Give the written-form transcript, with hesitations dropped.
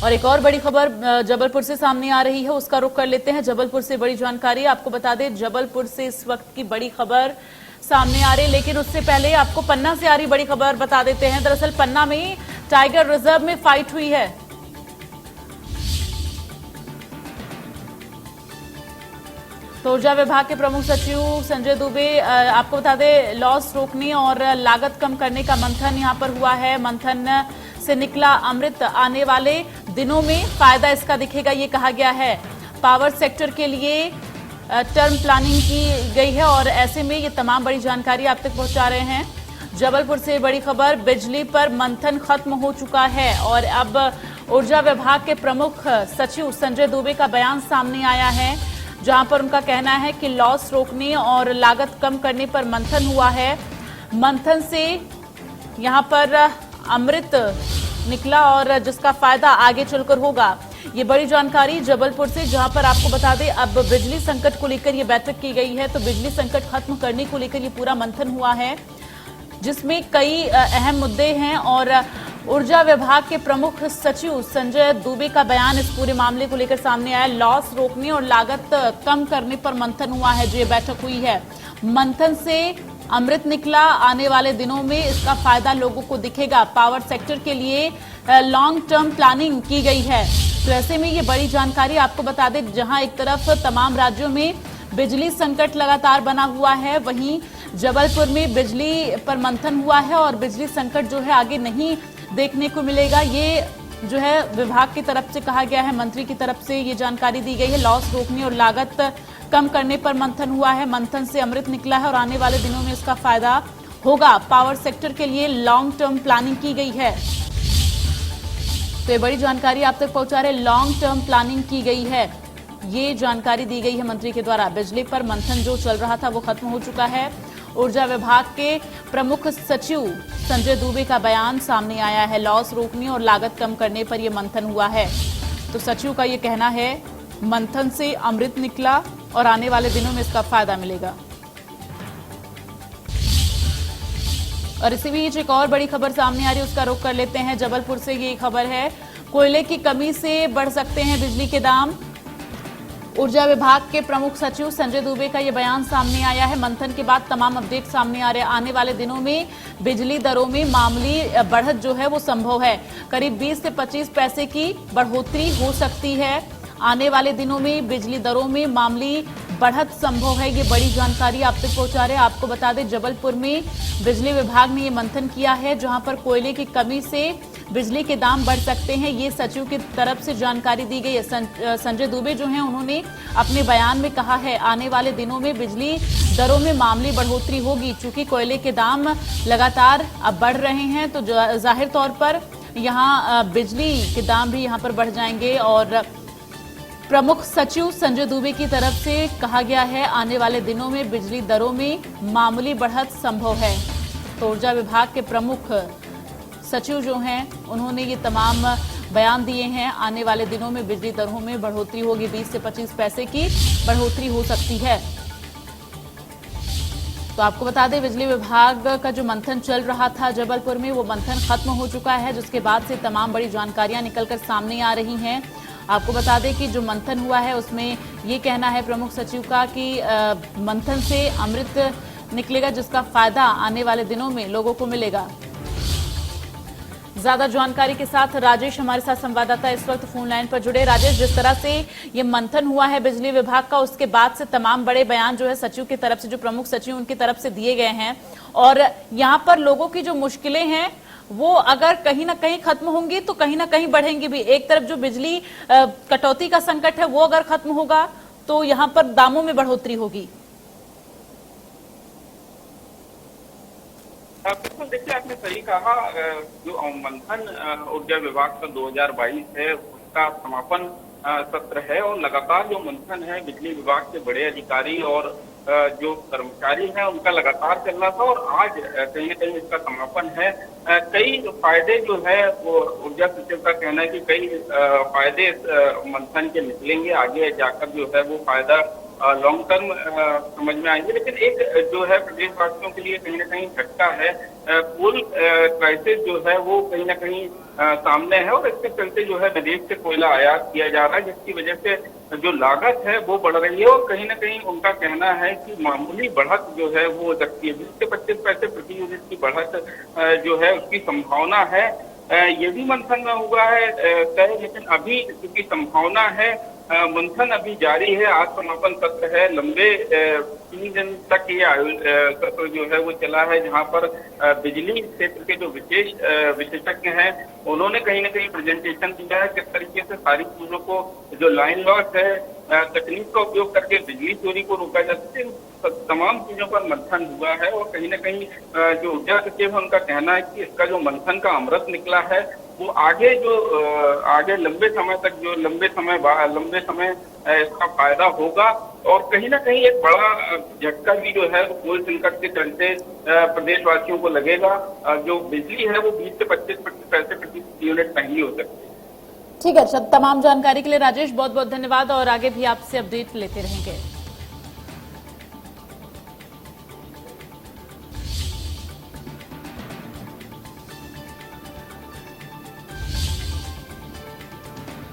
और एक और बड़ी खबर जबलपुर से सामने आ रही है, उसका रुख कर लेते हैं। जबलपुर से बड़ी जानकारी आपको बता दें, जबलपुर से इस वक्त की बड़ी खबर सामने आ रही, लेकिन उससे पहले आपको पन्ना से आ रही बड़ी खबर बता देते हैं। दरअसल पन्ना में टाइगर रिजर्व में फाइट हुई है। तो ऊर्जा विभाग के प्रमुख सचिव संजय दुबे, आपको बता दें, लॉस रोकने और लागत कम करने का मंथन यहां पर हुआ है। मंथन से निकला अमृत, आने वाले दिनों में फायदा इसका दिखेगा, ये कहा गया है। पावर सेक्टर के लिए टर्म प्लानिंग की गई है और ऐसे में ये तमाम बड़ी जानकारी आप तक पहुंचा रहे हैं। जबलपुर से बड़ी खबर, बिजली पर मंथन खत्म हो चुका है और अब ऊर्जा विभाग के प्रमुख सचिव संजय दुबे का बयान सामने आया है, जहां पर उनका कहना है कि लॉस रोकने और लागत कम करने पर मंथन हुआ है। मंथन से यहां पर अमृत निकला और जिसका फायदा आगे चलकर होगा। ये बड़ी जानकारी जबलपुर से, जहां पर आपको बता दें अब बिजली संकट को लेकर ये बैठक की गई है। तो बिजली संकट खत्म करने को लेकर ये पूरा मंथन हुआ है, जिसमें कई अहम मुद्दे हैं और ऊर्जा विभाग के प्रमुख सचिव संजय दुबे का बयान इस पूरे मामले को लेकर सामने आया। लॉस रोकने और लागत कम करने पर मंथन हुआ है, जो ये बैठक हुई है। मंथन से अमृत निकला, आने वाले दिनों में इसका फायदा लोगों को दिखेगा। पावर सेक्टर के लिए लॉन्ग टर्म प्लानिंग की गई है। तो ऐसे में ये बड़ी जानकारी आपको बता दें, जहां एक तरफ तमाम राज्यों में बिजली संकट लगातार बना हुआ है, वहीं जबलपुर में बिजली पर मंथन हुआ है और बिजली संकट जो है आगे नहीं देखने को मिलेगा। ये जो है विभाग की तरफ से कहा गया है, मंत्री की तरफ से ये जानकारी दी गई है। लॉस रोकने और लागत कम करने पर मंथन हुआ है। मंथन से अमृत निकला है और आने वाले दिनों में इसका फायदा होगा। पावर सेक्टर के लिए लॉन्ग टर्म प्लानिंग की गई है। तो ये बड़ी जानकारी आप तक पहुंचा रहे, लॉन्ग टर्म प्लानिंग की गई है, ये जानकारी दी गई है मंत्री के द्वारा। बिजली पर मंथन जो चल रहा था वो खत्म हो चुका है। ऊर्जा विभाग के प्रमुख सचिव संजय दुबे का बयान सामने आया है। लॉस रोकने और लागत कम करने पर यह मंथन हुआ है। तो सचिव का यह कहना है, मंथन से अमृत निकला और आने वाले दिनों में इसका फायदा मिलेगा। और इसी बीच एक और बड़ी खबर सामने आ रही है, उसका रुख कर लेते हैं। जबलपुर से ये खबर है, कोयले की कमी से बढ़ सकते हैं बिजली के दाम। ऊर्जा विभाग के प्रमुख सचिव संजय दुबे का यह बयान सामने आया है। मंथन के बाद तमाम अपडेट सामने आ रहे हैं। आने वाले दिनों में बिजली दरों में मामूली बढ़त जो है वो संभव है। करीब 20 से 25 पैसे की बढ़ोतरी हो सकती है। आने वाले दिनों में बिजली दरों में मामूली बढ़त संभव है। ये बड़ी जानकारी आप तक पहुंचा रहे हैं। आपको बता दें, जबलपुर में बिजली विभाग ने ये मंथन किया है, जहां पर कोयले की कमी से बिजली के दाम बढ़ सकते हैं। ये सचिव की तरफ से जानकारी दी गई है। संजय दुबे जो हैं, उन्होंने अपने बयान में कहा है, आने वाले दिनों में बिजली दरों में मामूली बढ़ोतरी होगी। चूंकि कोयले के दाम लगातार अब बढ़ रहे हैं, तो जाहिर तौर पर यहाँ बिजली के दाम भी यहाँ पर बढ़ जाएंगे। और प्रमुख सचिव संजय दुबे की तरफ से कहा गया है, आने वाले दिनों में बिजली दरों में मामूली बढ़त संभव है। तो ऊर्जा विभाग के प्रमुख सचिव जो हैं, उन्होंने ये तमाम बयान दिए हैं। आने वाले दिनों में बिजली दरों में बढ़ोतरी होगी, 20 से 25 पैसे की बढ़ोतरी हो सकती है। तो आपको बता दें, बिजली विभाग का जो मंथन चल रहा था जबलपुर में, वो मंथन खत्म हो चुका है, जिसके बाद से तमाम बड़ी जानकारियां निकलकर सामने आ रही हैं। आपको बता दें कि जो मंथन हुआ है उसमें ये कहना है प्रमुख सचिव का कि मंथन से अमृत निकलेगा, जिसका फायदा आने वाले दिनों में लोगों को मिलेगा। ज्यादा जानकारी के साथ राजेश हमारे साथ संवाददाता इस वक्त फोन लाइन पर जुड़े। राजेश, जिस तरह से ये मंथन हुआ है बिजली विभाग का, उसके बाद से तमाम बड़े बयान जो है सचिव की तरफ से, जो प्रमुख सचिव उनकी तरफ से दिए गए हैं, और यहाँ पर लोगों की जो मुश्किलें हैं वो अगर कहीं ना कहीं खत्म होंगी तो कहीं ना कहीं बढ़ेंगी भी। एक तरफ जो बिजली कटौती का संकट है वो अगर खत्म होगा तो यहाँ पर दामों में बढ़ोतरी होगी। बिल्कुल, देखिए आपने सही कहा। जो मंथन ऊर्जा विभाग का 2022 है, उसका समापन सत्र है और लगातार जो मंथन है बिजली विभाग के बड़े अधिकारी और जो कर्मचारी हैं उनका लगातार चल रहा था और आज कहीं ना कहीं इसका समापन है। कई फायदे जो है वो ऊर्जा सचिव का कहना है कि कई फायदे मंथन के निकलेंगे, आगे जाकर जो है वो फायदा लॉन्ग टर्म समझ में आएंगे। लेकिन एक जो है प्रदेशवासियों के लिए कहीं ना कहीं झटका है, कोल क्राइसिस जो है वो कहीं ना कहीं सामने है और इसके चलते जो है विदेश से कोयला आयात किया जा रहा है, जिसकी वजह से जो लागत है वो बढ़ रही है और कहीं ना कहीं उनका कहना है कि मामूली बढ़त जो है वो हो सकती है, 20 से 25 पैसे प्रति यूनिट की बढ़त जो है उसकी संभावना है। ये भी मंथन में हुआ है तय, लेकिन अभी क्योंकि संभावना है, मंथन अभी जारी है। आज समापन सत्र है, लंबे 3 दिन तक ये सत्र जो है वो चला है, जहां पर बिजली क्षेत्र के जो विशेषज्ञ हैं उन्होंने कहीं ना कहीं प्रेजेंटेशन दिया है किस तरीके से सारी चीजों को, जो लाइन लॉस है, तकनीक का उपयोग करके बिजली चोरी को रोका जा सके, तमाम चीजों पर मंथन हुआ है। और कहीं ना कहीं जो ऊर्जा सचिव है उनका कहना है कि इसका जो मंथन का अमृत निकला है वो आगे लंबे समय इसका फायदा होगा। और कहीं ना कहीं एक बड़ा झटका भी जो है कोल संकट के चलते प्रदेशवासियों को लगेगा। जो बिजली है वो 20 से 25 पैसे प्रति यूनिट महंगी हो सकती है। ठीक है, तमाम जानकारी के लिए राजेश बहुत बहुत धन्यवाद और आगे भी आपसे अपडेट लेते रहेंगे।